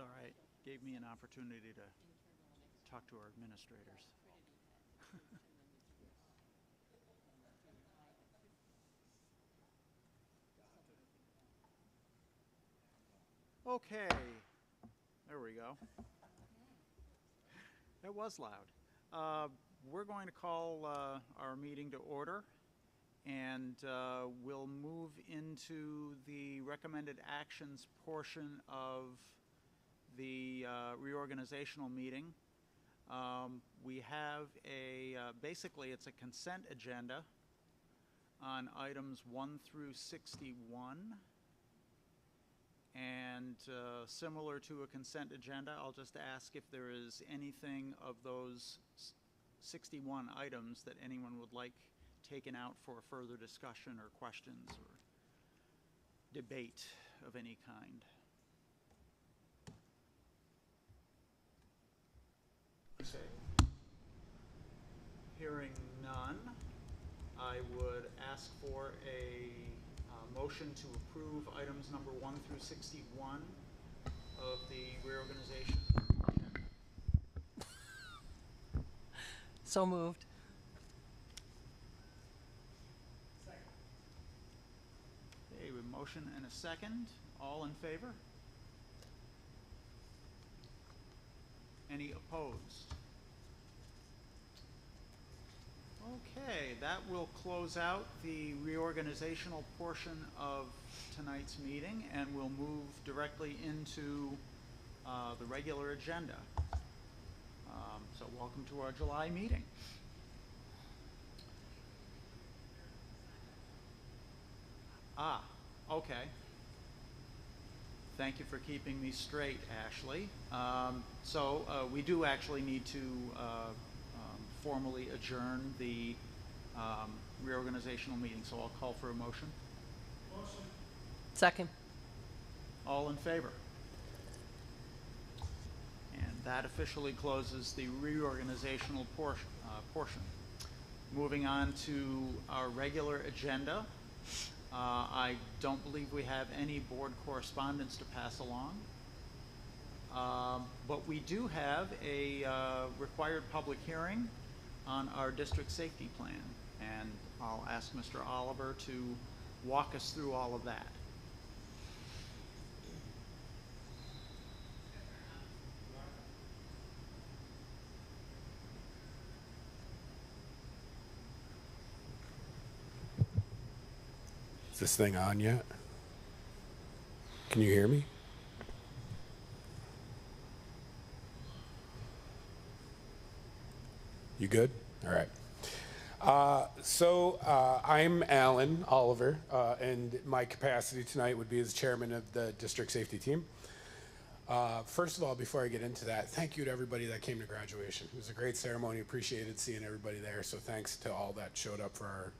all right. Gave me an opportunity to talk to our administrators. Okay, there we go. That was loud. We're going to call our meeting to order, and we'll move into the recommended actions portion of the reorganizational meeting. We have basically it's a consent agenda on items 1 through 61. And similar to a consent agenda, I'll just ask if there is anything of those 61 items that anyone would like taken out for further discussion or questions or debate of any kind. Okay. Hearing none, I would ask for a motion to approve items number 1 through 61 of the reorganization agenda. So moved. Second. Okay, with motion and a second. All in favor? Any opposed? Okay, that will close out the reorganizational portion of tonight's meeting, and we'll move directly into the regular agenda. So welcome to our July meeting. Okay. Thank you for keeping me straight, Ashley. So we do actually need to formally adjourn the reorganizational meeting, so I'll call for a motion. Motion. Second. All in favor? And that officially closes the reorganizational portion. Moving on to our regular agenda. I don't believe we have any board correspondence to pass along. But we do have a required public hearing on our district safety plan, and I'll ask Mr. Oliver to walk us through all of that. Is this thing on yet? Can you hear me? You good? All right. I'm Alan Oliver, and my capacity tonight would be as chairman of the district safety team. First of all, before I get into that, thank you to everybody that came to graduation. It was a great ceremony. Appreciated seeing everybody there. So thanks to all that showed up for our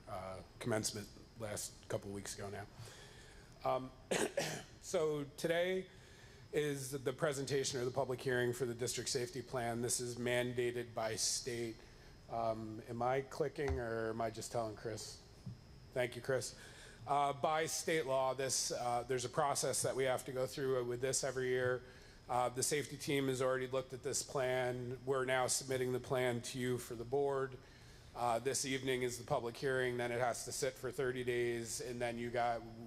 commencement last couple of weeks ago now. So today is the presentation or the public hearing for the district safety plan. This is mandated by state. Am I clicking or am I just telling Chris? Thank you, Chris. By state law, there's a process that we have to go through with this every year. The safety team has already looked at this plan. We're now submitting the plan to you for the board. This evening is the public hearing, then it has to sit for 30 days, and then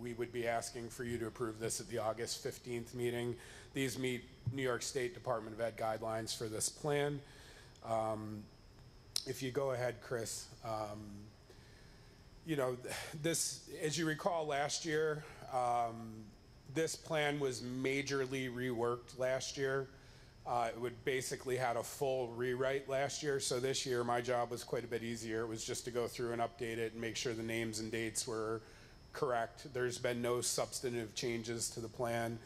we would be asking for you to approve this at the August 15th meeting. These meet New York State Department of Ed guidelines for this plan. If you go ahead, Chris, this, as you recall last year, this plan was majorly reworked last year. It would basically had a full rewrite last year, so this year my job was quite a bit easier. It was just to go through and update it and make sure the names and dates were correct. There's been no substantive changes to the plan.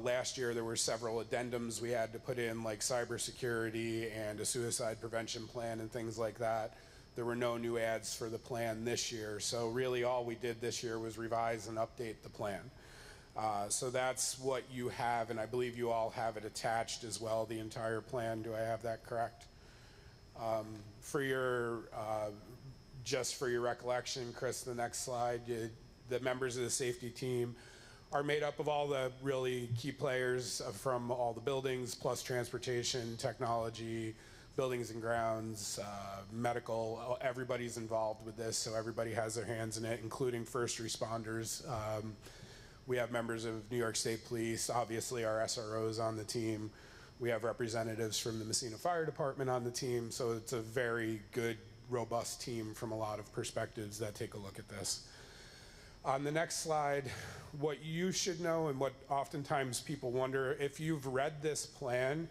Last year there were several addendums we had to put in, like cybersecurity and a suicide prevention plan and things like that. There were no new ads for the plan this year, so really all we did this year was revise and update the plan. So that's what you have, and I believe you all have it attached as well, the entire plan. Do I have that correct? Just for your recollection, Chris, the next slide, the members of the safety team are made up of all the really key players from all the buildings, plus transportation, technology, buildings and grounds, medical. Everybody's involved with this, so everybody has their hands in it, including first responders. We have members of New York State Police, obviously our SROs on the team. We have representatives from the Massena Fire Department on the team, so it's a very good, robust team from a lot of perspectives that take a look at this. On the next slide, what you should know and what oftentimes people wonder, if you've read this plan,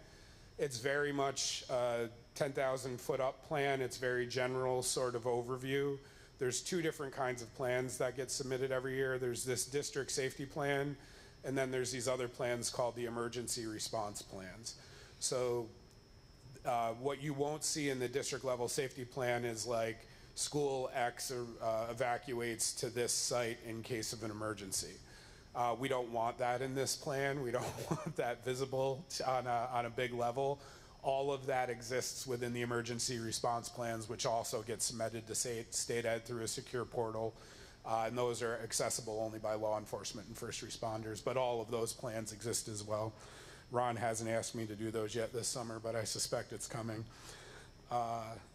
it's very much a 10,000 foot up plan. It's very general sort of overview. There's two different kinds of plans that get submitted every year. There's this district safety plan, and then there's these other plans called the emergency response plans. So what you won't see in the district level safety plan is like school X evacuates to this site in case of an emergency. We don't want that in this plan. We don't want that visible on a big level. All of that exists within the emergency response plans, which also get submitted to state ed through a secure portal. And those are accessible only by law enforcement and first responders, but all of those plans exist as well. Ron hasn't asked me to do those yet this summer, but I suspect it's coming.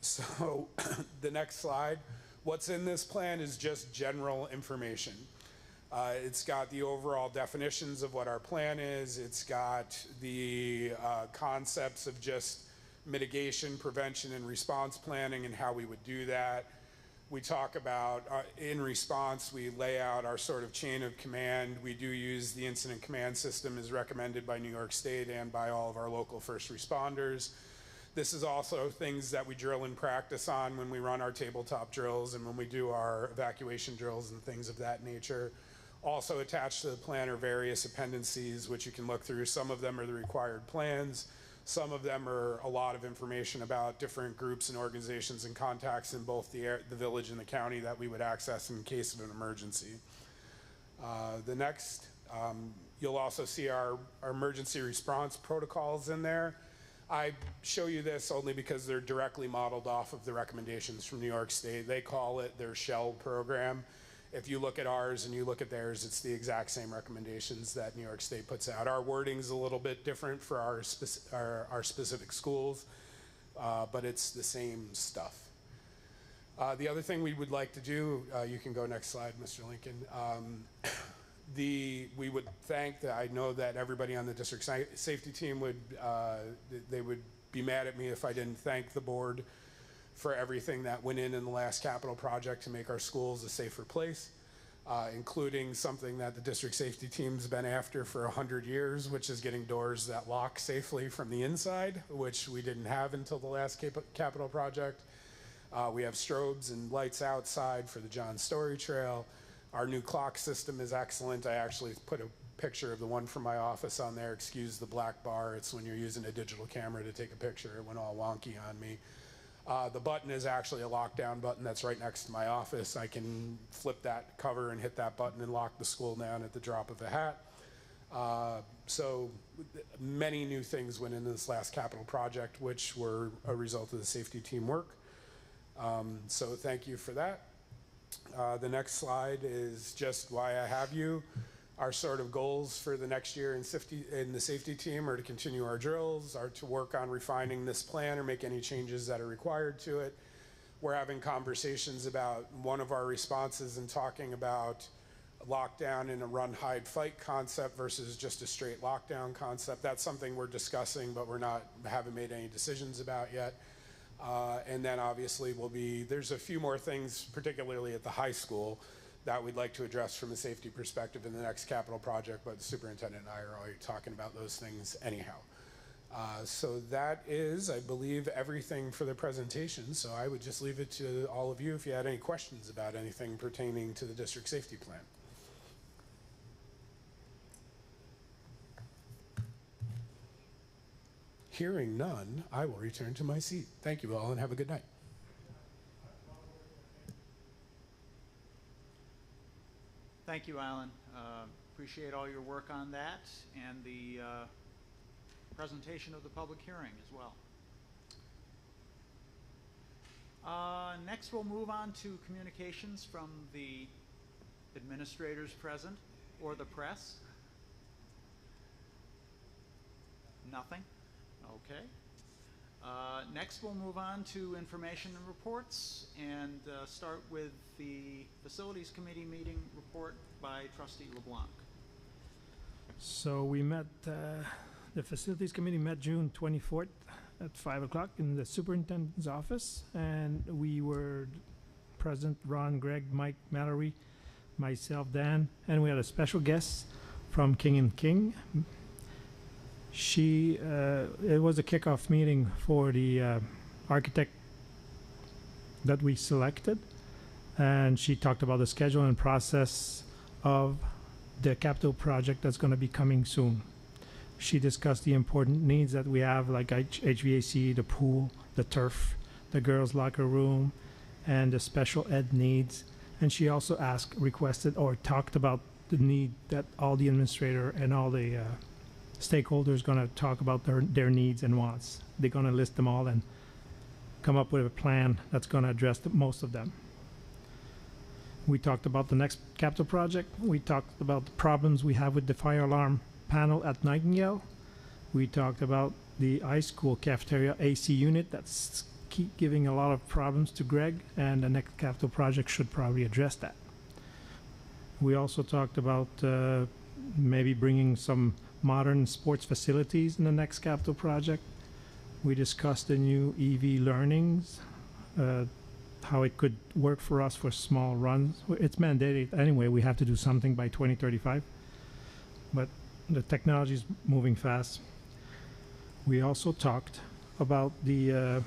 So the next slide, what's in this plan is just general information. It's got the overall definitions of what our plan is. It's got the concepts of just mitigation, prevention, and response planning and how we would do that. We talk about, in response, we lay out our sort of chain of command. We do use the incident command system as recommended by New York State and by all of our local first responders. This is also things that we drill and practice on when we run our tabletop drills and when we do our evacuation drills and things of that nature. Also attached to the plan are various appendices, which you can look through. Some of them are the required plans. Some of them are a lot of information about different groups and organizations and contacts in both the village and the county that we would access in case of an emergency. The next, you'll also see our emergency response protocols in there. I show you this only because they're directly modeled off of the recommendations from New York State. They call it their shell program. If you look at ours and you look at theirs, it's the exact same recommendations that New York State puts out. Our wording's a little bit different for our specific schools, but it's the same stuff. The other thing we would like to do, you can go next slide, Mr. Lincoln. We would thank that. I know that everybody on the district safety team would, they would be mad at me if I didn't thank the board for everything that went in the last capital project to make our schools a safer place, including something that the district safety team's been after for 100 years, which is getting doors that lock safely from the inside, which we didn't have until the last capital project. We have strobes and lights outside for the John Story Trail. Our new clock system is excellent. I actually put a picture of the one from my office on there. Excuse the black bar. It's when you're using a digital camera to take a picture. It went all wonky on me. The button is actually a lockdown button that's right next to my office. I can flip that cover and hit that button and lock the school down at the drop of a hat. So many new things went into this last capital project, which were a result of the safety team work. So thank you for that. The next slide is just why I have you. Our sort of goals for the next year in the safety team are to continue our drills, are to work on refining this plan or make any changes that are required to it. We're having conversations about one of our responses and talking about lockdown in a run, hide, fight concept versus just a straight lockdown concept. That's something we're discussing, but haven't made any decisions about yet. And then obviously there's a few more things, particularly at the high school, that we'd like to address from a safety perspective in the next capital project, but the superintendent and I are already talking about those things anyhow. So that is, I believe, everything for the presentation. So I would just leave it to all of you if you had any questions about anything pertaining to the district safety plan. Hearing none, I will return to my seat. Thank you all and have a good night. Thank you, Alan. Appreciate all your work on that and the presentation of the public hearing as well. Next, we'll move on to communications from the administrators present. or the press? Nothing? Okay. Next, we'll move on to information and reports, and start with the Facilities Committee meeting report by Trustee LeBlanc. So we met, the Facilities Committee met June 24th at 5 o'clock in the Superintendent's office, and we were present, Ron, Greg, Mike, Mallory, myself, Dan, and we had a special guest from King & King. It was a kickoff meeting for the architect that we selected, and she talked about the schedule and process of the capital project that's going to be coming soon. She discussed the important needs that we have, like HVAC, the pool, the turf, the girls' locker room, and the special ed needs. And she also requested or talked about the need that all the administrator and all the stakeholders going to talk about their needs and wants. They're going to list them all and come up with a plan that's going to address most of them. We talked about the next capital project. We talked about the problems we have with the fire alarm panel at Nightingale. We talked about the high school cafeteria AC unit that's keep giving a lot of problems to Greg, and the next capital project should probably address that. We also talked about maybe bringing some modern sports facilities in the next capital project. We discussed the new EV learnings, how it could work for us for small runs. It's mandated anyway. We have to do something by 2035, but the technology is moving fast. We also talked about the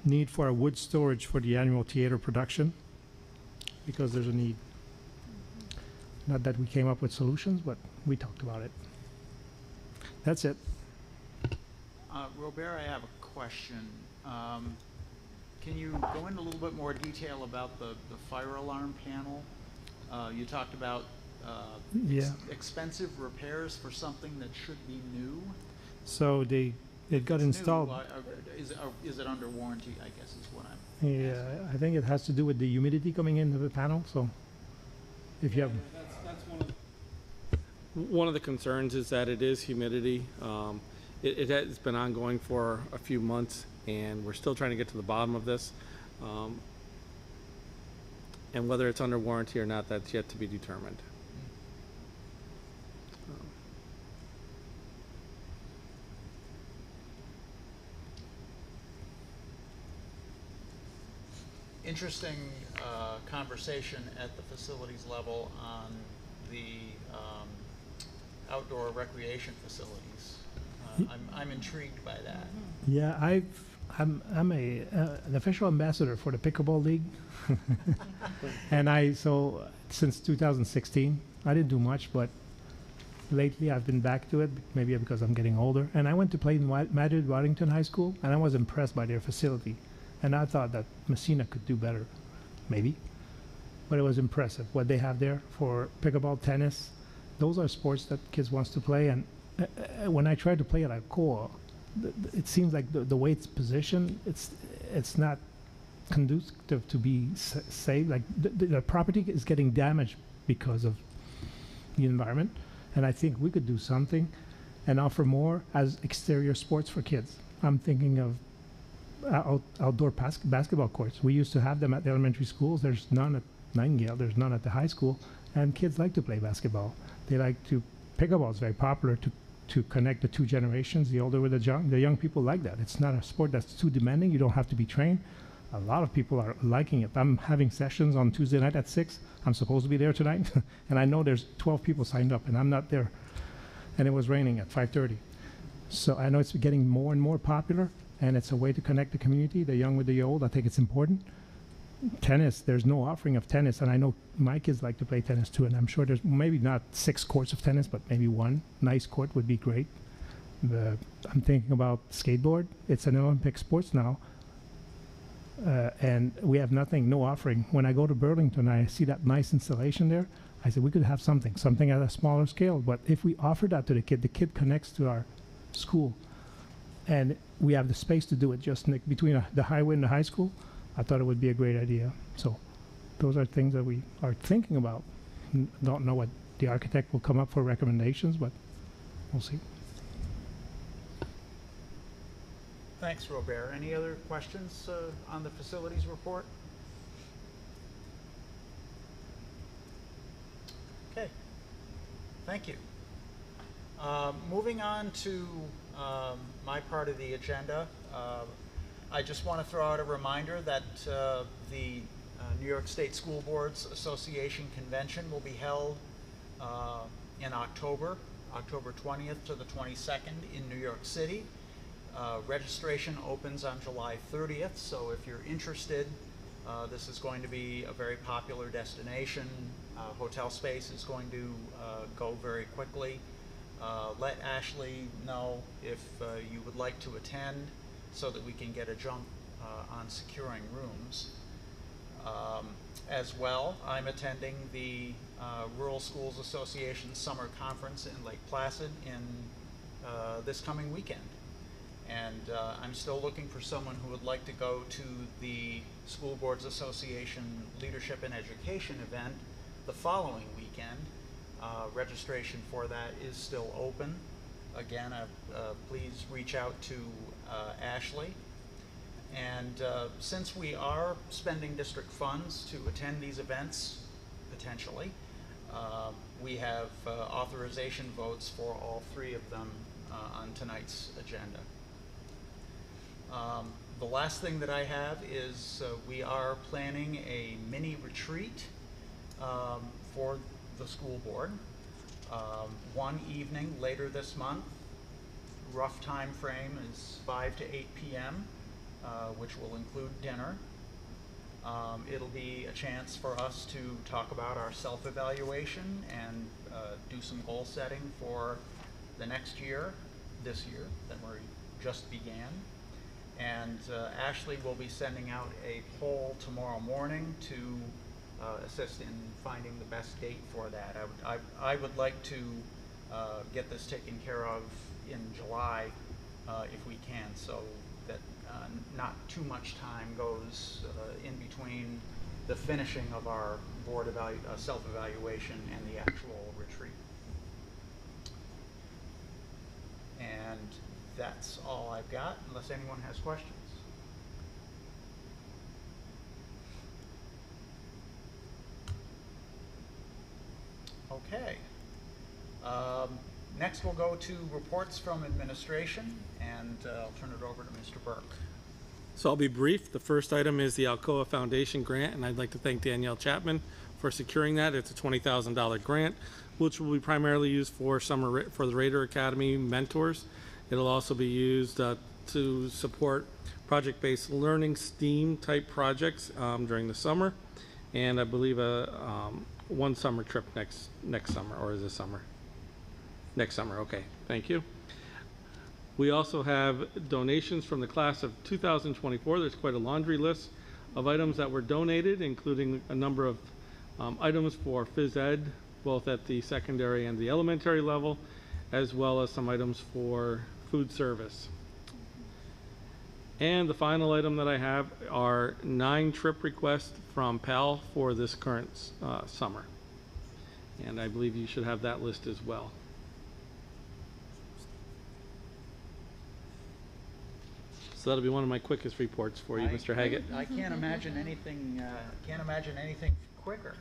need for a wood storage for the annual theater production, because there's a need. Not that we came up with solutions, but we talked about it. That's it. Robert, I have a question. Can you go into a little bit more detail about the fire alarm panel? You talked about expensive repairs for something that should be new. So it got installed. Is it under warranty, I guess is what I'm Yeah, asking. I think it has to do with the humidity coming into the panel. So if you have, That's one of the concerns, is that it is humidity. It has been ongoing for a few months, and we're still trying to get to the bottom of this. And whether it's under warranty or not, that's yet to be determined. Interesting conversation at the facilities level on the outdoor recreation facilities. I'm intrigued by that. yeah, I'm an official ambassador for the pickleball league, and so since 2016 I didn't do much, but lately I've been back to it, maybe because I'm getting older. And I went to play in Madrid Waddington High School, and I was impressed by their facility. And I thought that Massena could do better, maybe. But it was impressive what they have there for pickleball, tennis. Those are sports that kids wants to play. And when I tried to play it at Alcoa, it seems like the way it's positioned, it's not conducive to be safe. Like the property is getting damaged because of the environment. And I think we could do something and offer more as exterior sports for kids. I'm thinking of outdoor basketball courts. We used to have them at the elementary schools. There's none at Nightingale. There's none at the high school. And kids like to play basketball. They like to, pickleball is very popular to connect the two generations, the older with the young. The young people like that. It's not a sport that's too demanding. You don't have to be trained. A lot of people are liking it. I'm having sessions on Tuesday night at 6. I'm supposed to be there tonight. And I know there's 12 people signed up, and I'm not there. And it was raining at 5:30. So I know it's getting more and more popular. And it's a way to connect the community, the young with the old. I think it's important. Tennis, there's no offering of tennis, and I know my kids like to play tennis too, and I'm sure there's maybe not 6 courts of tennis, but maybe one nice court would be great. I'm thinking about skateboard. It's an Olympic sports now, and we have nothing, no offering. When I go to Burlington, I see that nice installation there. I said we could have something at a smaller scale, but if we offer that to the kid connects to our school. And we have the space to do it just between the highway and the high school. I thought it would be a great idea. So those are things that we are thinking about. Don't know what the architect will come up for recommendations, but we'll see. Thanks, Robert. Any other questions on the facilities report? Okay, thank you. Moving on to my part of the agenda, I just want to throw out a reminder that the New York State School Boards Association Convention will be held in October 20th to the 22nd in New York City. Registration opens on July 30th, so if you're interested, this is going to be a very popular destination. Hotel space is going to go very quickly. Let Ashley know if you would like to attend so that we can get a jump on securing rooms. As well, I'm attending the Rural Schools Association Summer Conference in Lake Placid in this coming weekend. And I'm still looking for someone who would like to go to the School Boards Association Leadership and Education event the following weekend. Registration for that is still open. Again, please reach out to Ashley. And since we are spending district funds to attend these events, potentially, we have authorization votes for all three of them on tonight's agenda. The last thing that I have is we are planning a mini retreat for the school board. One evening later this month. Rough time frame is 5 to 8 p.m., which will include dinner. It'll be a chance for us to talk about our self-evaluation and do some goal setting for the next year, this year, that we just began. And Ashley will be sending out a poll tomorrow morning to assist in finding the best date for that. I would like to get this taken care of in July if we can, so that not too much time goes in between the finishing of our board self-evaluation and the actual retreat. And that's all I've got, unless anyone has questions. Okay. Next we'll go to reports from administration, and I'll turn it over to Mr. Burke. So I'll be brief. The first item is the Alcoa Foundation grant, and I'd like to thank Danielle Chapman for securing that. It's a $20,000 grant, which will be primarily used for for the Raider Academy mentors. It'll also be used to support project-based learning STEAM type projects during the summer, and I believe one summer trip next summer, or is this summer? Next summer, okay, thank you. We also have donations from the class of 2024. There's quite a laundry list of items that were donated, including a number of items for phys ed, both at the secondary and the elementary level, as well as some items for food service. And the final item that I have are 9 trip requests from PAL for this current summer. And I believe you should have that list as well. So that'll be one of my quickest reports for you, Mr. Haggett. I can't imagine anything. Can't imagine anything quicker.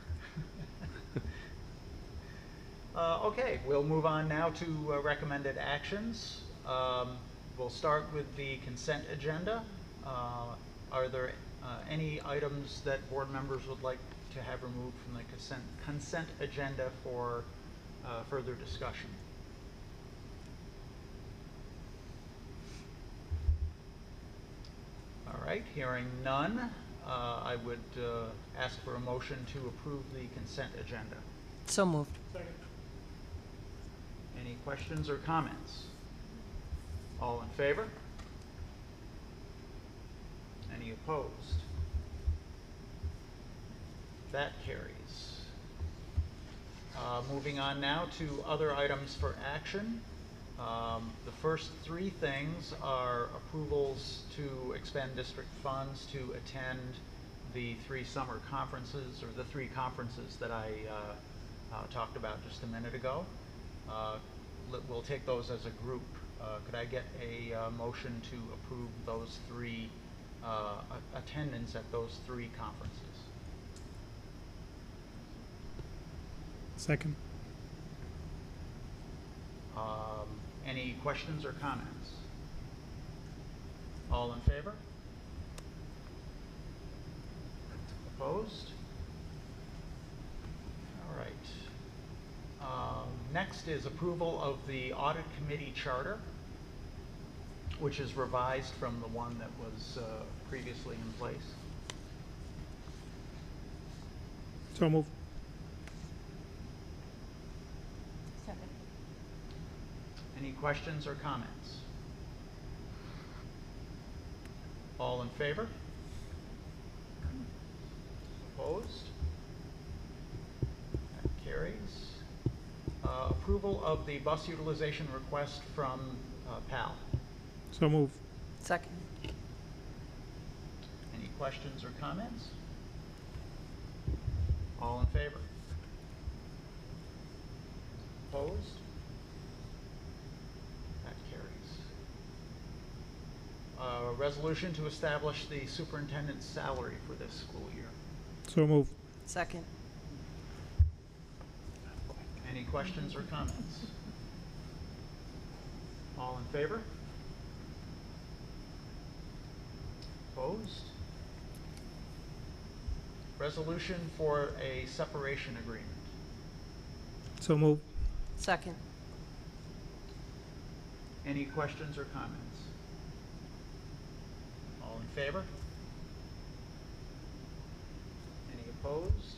Okay, we'll move on now to recommended actions. We'll start with the consent agenda. Are there any items that board members would like to have removed from the consent agenda for further discussion? All right, hearing none, I would ask for a motion to approve the consent agenda. So moved. Second. Any questions or comments? All in favor? Any opposed? That carries. Moving on now to other items for action. The first 3 things are approvals to expend district funds to attend the 3 summer conferences, or the 3 conferences that I talked about just a minute ago. We'll take those as a group. Could I get a motion to approve those three, attendance at those three conferences? Second. Any questions or comments? All in favor? Opposed? All right. Next is approval of the audit committee charter, which is revised from the one that was previously in place. So move. Second. Any questions or comments? All in favor? Opposed? That carries. Approval of the bus utilization request from PAL. So move. Second. Any questions or comments? All in favor? Opposed? That carries. Resolution to establish the superintendent's salary for this school year. So move. Second. Any questions or comments? All in favor? Opposed? Resolution for a separation agreement. So move. Second. Any questions or comments? All in favor? Any opposed?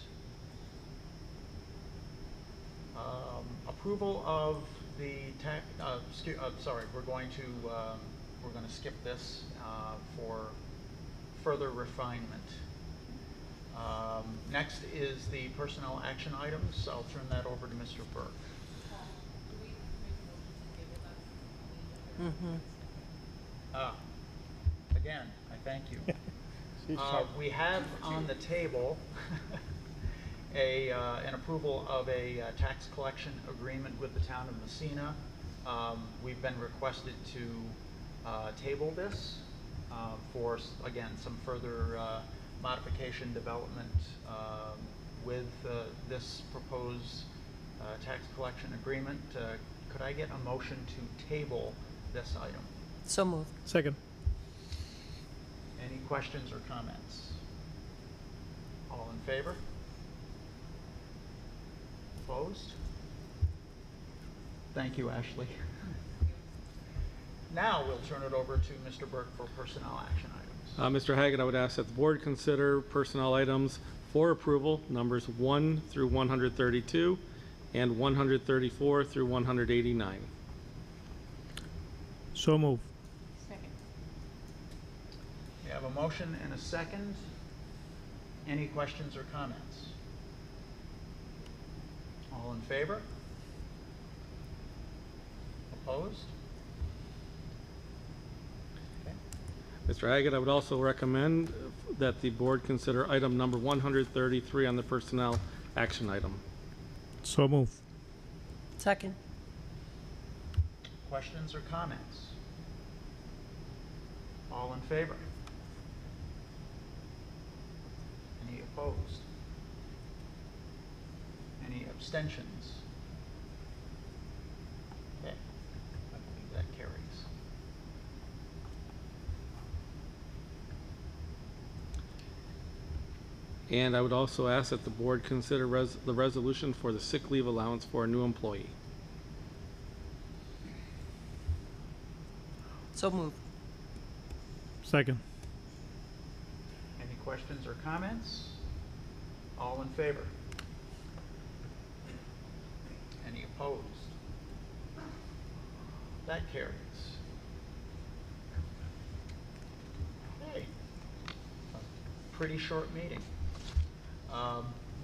Approval of the sorry, we're going to skip this for further refinement. Next is the personnel action items. I'll turn that over to Mr. Burke. Again, I thank you. We have on the table an approval of a tax collection agreement with the town of Massena. We've been requested to table this for, again, some further modification development with this proposed tax collection agreement. Could I get a motion to table this item? So moved. Second. Any questions or comments? All in favor? Opposed? Thank you, Ashley. Now we'll turn it over to Mr. Burke for personnel action items. Mr. Haggett, I would ask that the board consider personnel items for approval, numbers 1 through 132 and 134 through 189. So move. Second. We have a motion and a second. Any questions or comments? All in favor? Opposed? Okay. Mr. Haggett, I would also recommend that the board consider item number 133 on the personnel action item. So move. Second. Questions or comments? All in favor? Any opposed? Any abstentions? Okay, I believe that carries. And I would also ask that the board consider the resolution for the sick leave allowance for a new employee. So moved. Second. Any questions or comments? All in favor? Any opposed? That carries. Okay. A pretty short meeting.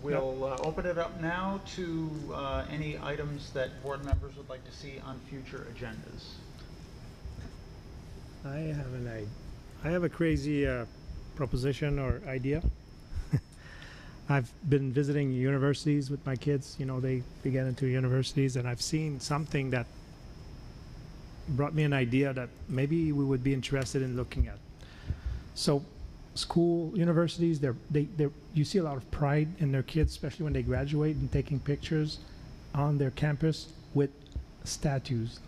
We'll open it up now to any items that board members would like to see on future agendas. I have a crazy proposition or idea. I've been visiting universities with my kids. You know, they get into universities, and I've seen something that brought me an idea that maybe we would be interested in looking at. So, universities, you see a lot of pride in their kids, especially when they graduate, and taking pictures on their campus with statues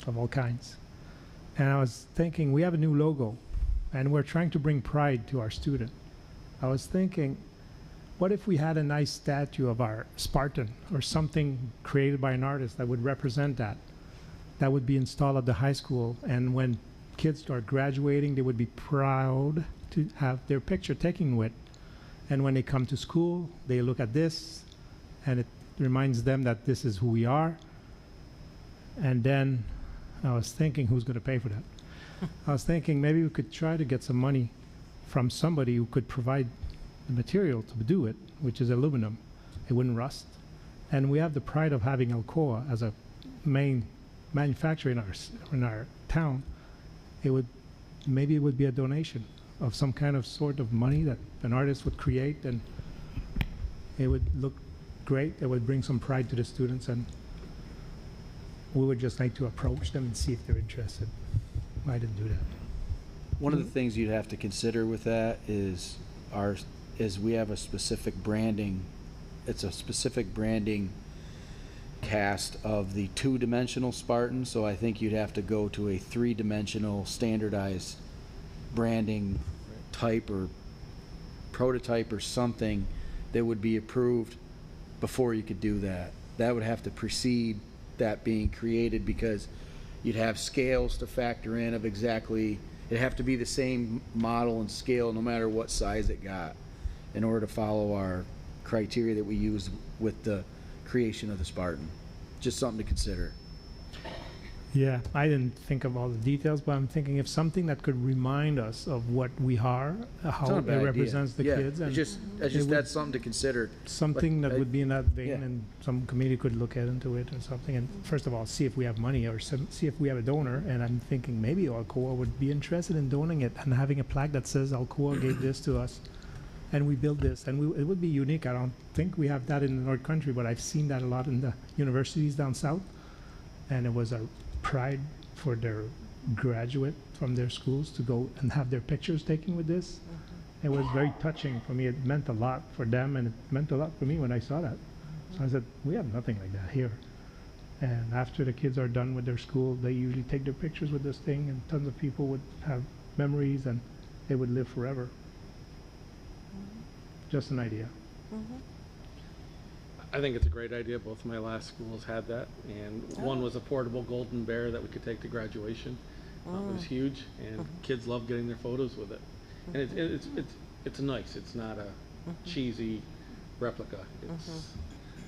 of all kinds. And I was thinking, we have a new logo, and we're trying to bring pride to our student. I was thinking, what if we had a nice statue of our Spartan or something created by an artist that would represent that? That would be installed at the high school, and when kids start graduating, they would be proud to have their picture taken with. And when they come to school, they look at this, and it reminds them that this is who we are. And then I was thinking, who's going to pay for that? I was thinking maybe we could try to get some money from somebody who could provide the material to do it, which is aluminum. It wouldn't rust. And we have the pride of having Alcoa as a main manufacturer in our town. Maybe it would be a donation of some kind of sort of money that an artist would create, and it would look great. It would bring some pride to the students, and we would just like to approach them and see if they're interested. I didn't do that. One of the things you'd have to consider with that is we have a specific branding. It's a specific branding cast of the two-dimensional Spartan, so I think you'd have to go to a three-dimensional standardized branding type or prototype or something that would be approved before you could do that. That would have to precede that being created, because you'd have scales to factor in of exactly, it'd have to be the same model and scale no matter what size it got in order to follow our criteria that we use with the creation of the Spartan. Just something to consider. Yeah, I didn't think of all the details, but I'm thinking if something that could remind us of what we are, how Not a it bad represents idea. the kids, and That's something to consider. something Like, that would be in that vein, yeah. and some committee could look into it or something. And first of all, see if we have money, or see if we have a donor. And I'm thinking maybe Alcoa would be interested in donating it and having a plaque that says Alcoa gave this to us, and we built this. And it would be unique. I don't think we have that in the North Country, but I've seen that a lot in the universities down south. And it was a pride for their graduate from their schools to go and have their pictures taken with this. It was very touching for me. It meant a lot for them, and it meant a lot for me when I saw that. So I said, we have nothing like that here. And after the kids are done with their school, they usually take their pictures with this thing, and tons of people would have memories, and they would live forever. Just an idea. I think it's a great idea. Both of my last schools had that, and one was a portable golden bear that we could take to graduation. It was huge, and kids love getting their photos with it. And it's nice. It's not a cheesy replica. It's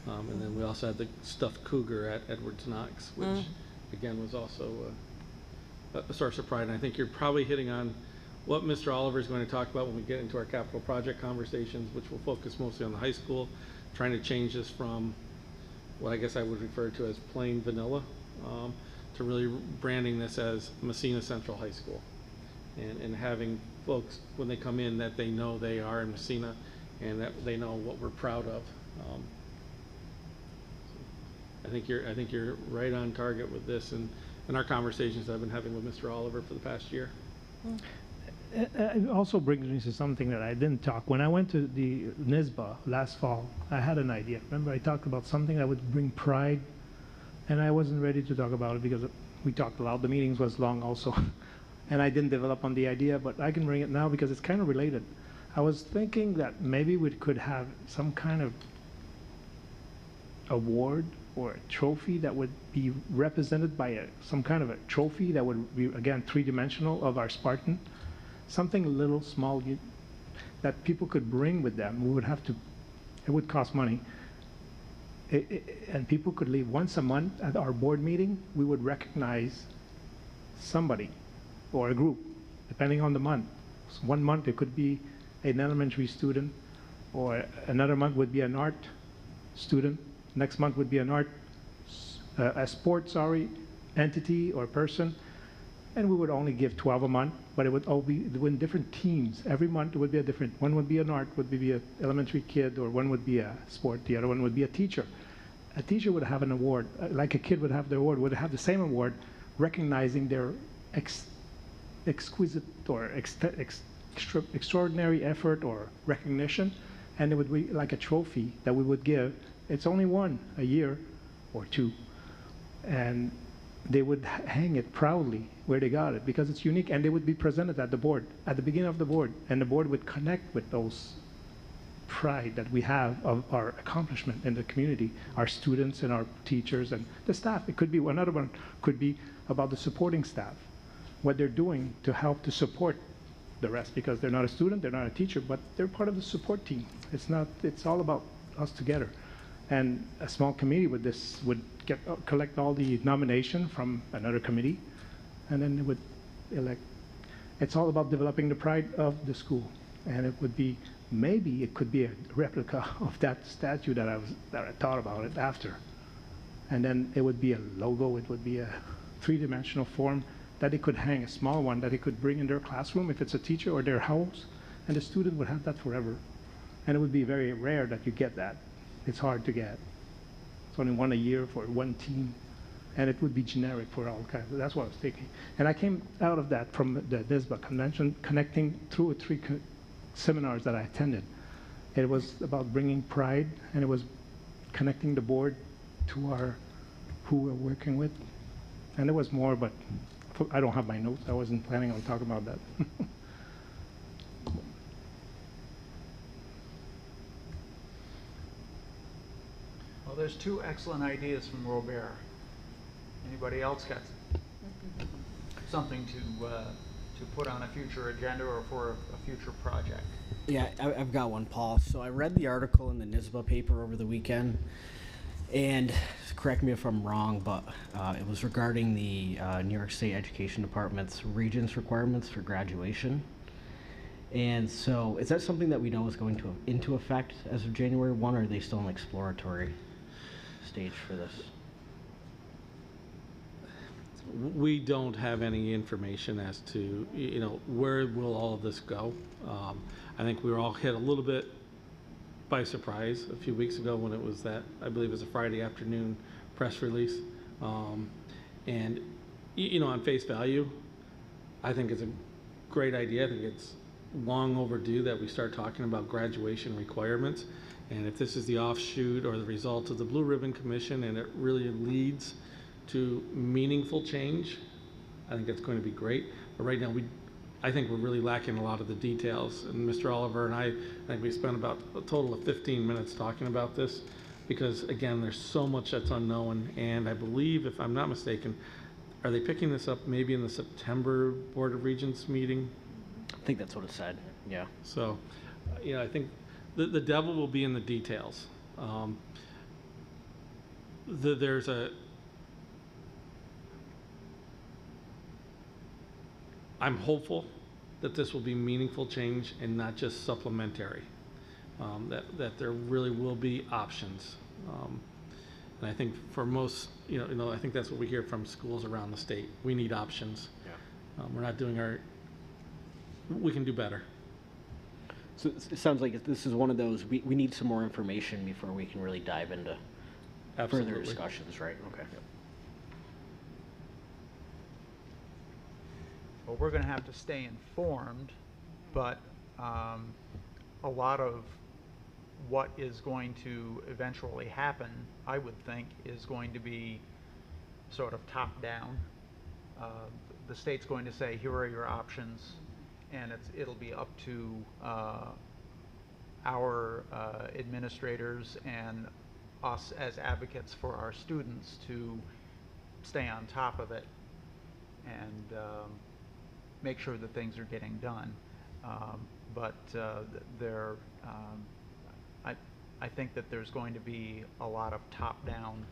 and then we also had the stuffed cougar at Edwards Knox, which again was also a source of pride. And I think you're probably hitting on what Mr. Oliver is going to talk about when we get into our capital project conversations, which will focus mostly on the high school, trying to change this from what I guess I would refer to as plain vanilla to really branding this as Massena Central High School, and having folks, when they come in, that they know they are in Massena and that they know what we're proud of. I think you're right on target with this, and our conversations I've been having with Mr. Oliver for the past year. It also brings me to something that I didn't talk. When I went to the NISBA last fall, I had an idea. Remember, I talked about something that would bring pride, and I wasn't ready to talk about it because we talked a lot. The meetings was long also, and I didn't develop on the idea, but I can bring it now because it's kind of related. I was thinking that maybe we could have some kind of award or a trophy that would be represented by some kind of a trophy that would be, again, three-dimensional of our Spartan. Something little, small, that people could bring with them. We would have to, it would cost money. And people could leave once a month at our board meeting. We would recognize somebody or a group, depending on the month. So 1 month it could be an elementary student, or another month would be an art student. Next month would be an art, a sports, entity or person. and we would only give 12 a month, but it would all be in different teams. Every month it would be a different, one would be an art, would be an elementary kid, or one would be a sport, the other one would be a teacher. A teacher would have an award, like a kid would have the award, would have the same award, recognizing their exquisite or extraordinary effort or recognition, and it would be like a trophy that we would give. It's only one a year or two, and they would hang it proudly where they got it because it's unique, and they would be presented at the board, at the beginning of the board, and the board would connect with those pride that we have of our accomplishment in the community, our students and our teachers and the staff. It could be, another one could be about the supporting staff, what they're doing to help to support the rest, because they're not a student, they're not a teacher, but they're part of the support team. It's all about us together. And a small committee with this would collect all the nomination from another committee, and then it would elect. It's all about developing the pride of the school, and it would be, maybe it could be a replica of that statue that I thought about it after. And then it would be a logo, it would be a three-dimensional form that they could hang, a small one that they could bring in their classroom if it's a teacher or their house, and the student would have that forever. And it would be very rare that you get that. It's hard to get. It's only one a year for one team, and it would be generic for all kinds. That's what I was thinking. And I came out of that from the NISBA convention, connecting through three seminars that I attended. It was about bringing pride, and it was connecting the board to who we're working with. And there was more, but I don't have my notes. I wasn't planning on talking about that. Well, there's two excellent ideas from Robert. Anybody else got something to put on a future agenda or for a future project? Yeah, I've got one, Paul. So I read the article in the NISBA paper over the weekend, and correct me if I'm wrong, but it was regarding the New York State Education Department's Regents requirements for graduation. And so is that something that we know is going into effect as of January 1, or are they still in exploratory stage for this? We don't have any information as to, where will all of this go. I think we were all hit a little bit by surprise a few weeks ago when it was that, I believe it was a Friday afternoon press release. And, on face value, I think it's a great idea. I think it's long overdue that we start talking about graduation requirements. And if this is the offshoot or the result of the Blue Ribbon Commission and it really leads to meaningful change, I think it's going to be great. But right now, I think we're really lacking a lot of the details. And Mr. Oliver and I think we spent about a total of 15 minutes talking about this because, again, there's so much that's unknown. And I believe, if I'm not mistaken, are they picking this up maybe in the September Board of Regents meeting? I think that's what it said, yeah. So, I think the devil will be in the details. I'm hopeful that this will be meaningful change and not just supplementary, that there really will be options. And I think for most, I think that's what we hear from schools around the state. We need options. Yeah. We're not doing we can do better. So it sounds like this is one of those, we need some more information before we can really dive into Absolutely. further discussions, right? Okay. Well, we're going to have to stay informed, but a lot of what is going to eventually happen, I would think, is going to be sort of top-down. The state's going to say, here are your options, and it'll be up to our administrators and us as advocates for our students to stay on top of it and make sure that things are getting done. I think that there's going to be a lot of top-down,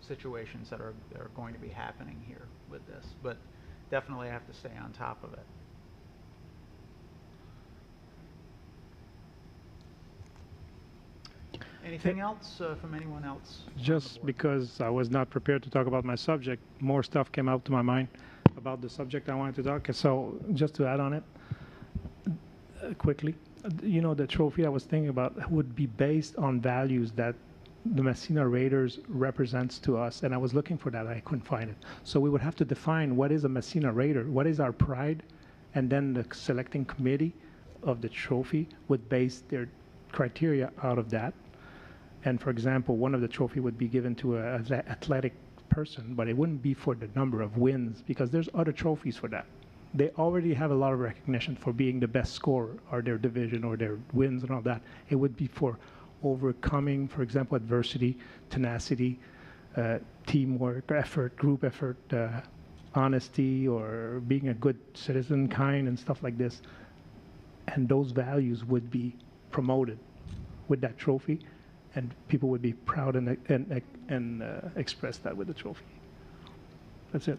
situations that are going to be happening here with this. But definitely have to stay on top of it. Anything else from anyone else? on the Just board? because I was not prepared to talk about my subject, more stuff came out to my mind about the subject I wanted to talk. So just to add on it quickly, the trophy I was thinking about would be based on values that the Massena Raiders represents to us, and I was looking for that. I couldn't find it. So we would have to define what is a Massena Raider, what is our pride, and then the selecting committee of the trophy would base their criteria out of that. And for example, one of the trophy would be given to an athletic person, but it wouldn't be for the number of wins because there's other trophies for that. They already have a lot of recognition for being the best scorer or their division or their wins and all that. It would be for overcoming, for example, adversity, tenacity, teamwork, effort, group effort, honesty, or being a good citizen, kind, and stuff like this. And those values would be promoted with that trophy, and people would be proud and express that with the trophy. That's it.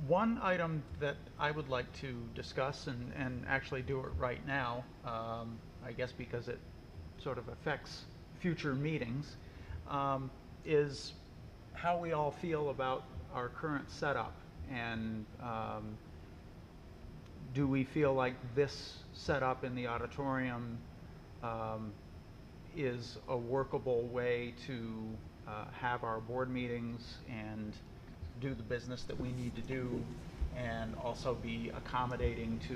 One item that I would like to discuss and actually do it right now, I guess because it sort of affects future meetings, is how we all feel about our current setup. And do we feel like this setup in the auditorium is a workable way to have our board meetings and do the business that we need to do, and also be accommodating to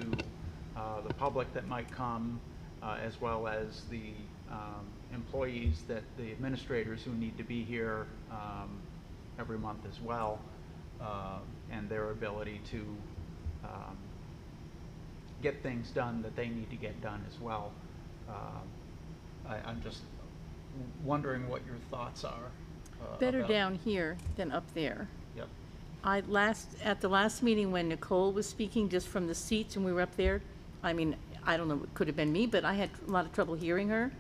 the public that might come, as well as the employees, the administrators who need to be here every month as well, and their ability to get things done that they need to get done as well. I'm just wondering what your thoughts are. Better about- down here than up there. Yep. At the last meeting when Nicole was speaking, just from the seats and we were up there, I mean, I don't know, it could have been me, but I had a lot of trouble hearing her.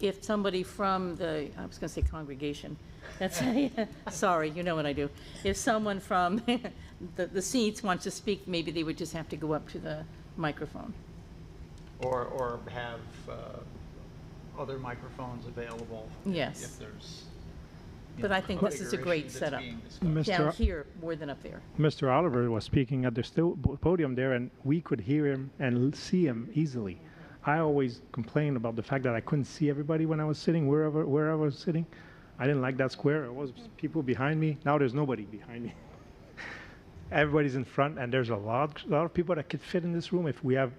If somebody from I was gonna say congregation, that's, sorry, you know what I do. If someone from the seats wants to speak, maybe they would just have to go up to the microphone. Or have other microphones available. Yes. If there's. But I think this is a great configuration that's setup. being discussed. Down Mr. here more than up there. Mr. Oliver was speaking at the podium there, and we could hear him and see him easily. I always complained about the fact that I couldn't see everybody when I was sitting where I was sitting. I didn't like that square. It was people behind me. Now there's nobody behind me. Everybody's in front, and there's a lot of people that could fit in this room.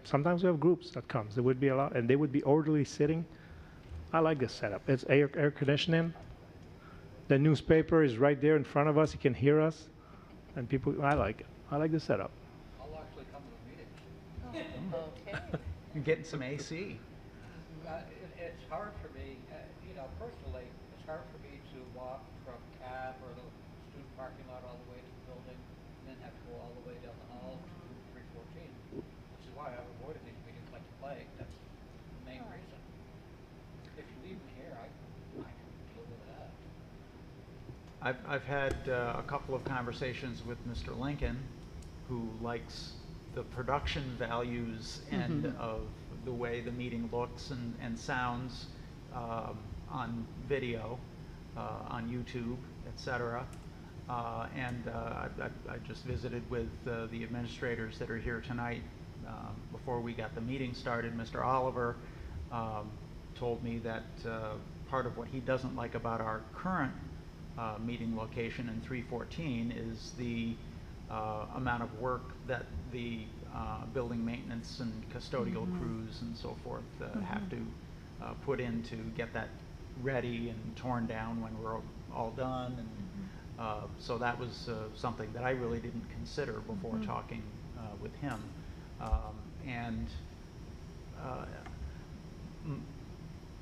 Sometimes we have groups that comes. There would be a lot, and they would be orderly sitting. I like this setup. It's air conditioning. The newspaper is right there in front of us. You can hear us, and I like it. I like the setup. I'll actually come to the meetings. Okay. You're getting some AC. It's hard for me, personally, it's hard for me to walk from cab or the student parking lot all the way to the building, and then have to go all the way down the hall to 314, which is why I've avoided these meetings like the plague. That's the main reason. If you leave me here, I can deal with that. I've had a couple of conversations with Mr. Lincoln, who likes the production values end of the way the meeting looks and sounds on video, on YouTube, etc. And I just visited with the administrators that are here tonight before we got the meeting started. Mr. Oliver told me that part of what he doesn't like about our current meeting location in 314 is the amount of work that the building maintenance and custodial crews and so forth have to put in to get that ready and torn down when we're all done. And so that was something that I really didn't consider before talking with him.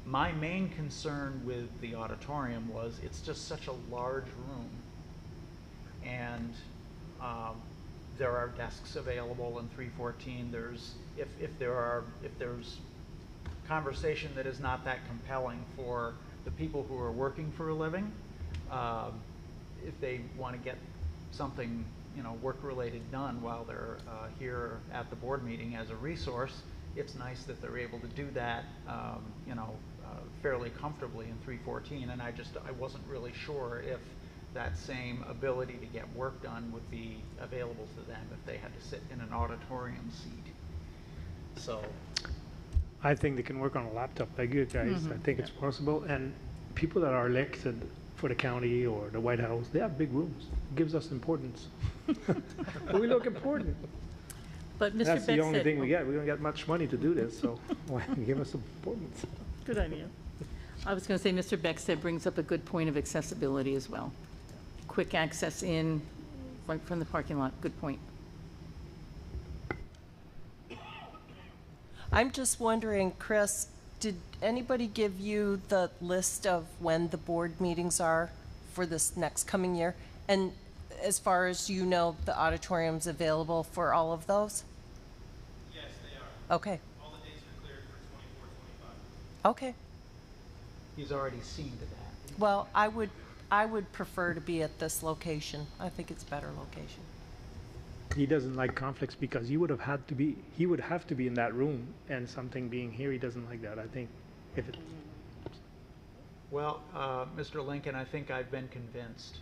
My main concern with the auditorium was it's just such a large room, and there are desks available in 314. If there's conversation that is not that compelling for the people who are working for a living, if they want to get something work related done while they're here at the board meeting as a resource, it's nice that they're able to do that, you know, fairly comfortably in 314, and I wasn't really sure if that same ability to get work done would be available to them if they had to sit in an auditorium seat. So, I think they can work on a laptop like you guys. I think it's possible. And people that are elected for the county or the White House, they have big rooms. It gives us importance. We look important. But Mr. That's Beck the only said- thing we get. We don't get much money to do this, so why give us importance? Good idea. I was going to say, Mr. Beckstead brings up a good point of accessibility as well. Quick access in, right from the parking lot, good point. I'm just wondering, Chris, did anybody give you the list of when the board meetings are for this next coming year? And as far as you know, the auditorium's available for all of those? Yes, they are. Okay, All the dates are cleared for 24, 25. okay. he's already seen to that. Well, I would prefer to be at this location. I think it's a better location. He doesn't like conflicts because he would have to be in that room, and something being here, he doesn't like that. I think if it, Well, Mr. Lincoln, I think I've been convinced.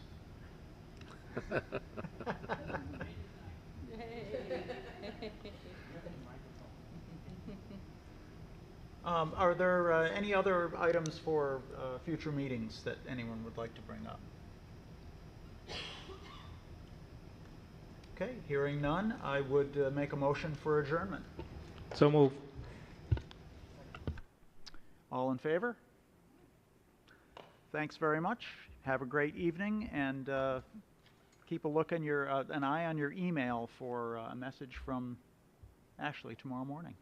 Are there any other items for future meetings that anyone would like to bring up? Okay, hearing none, I would make a motion for adjournment. so move. All in favor? Thanks very much. Have a great evening, and keep a look on an eye on your email for a message from Ashley tomorrow morning.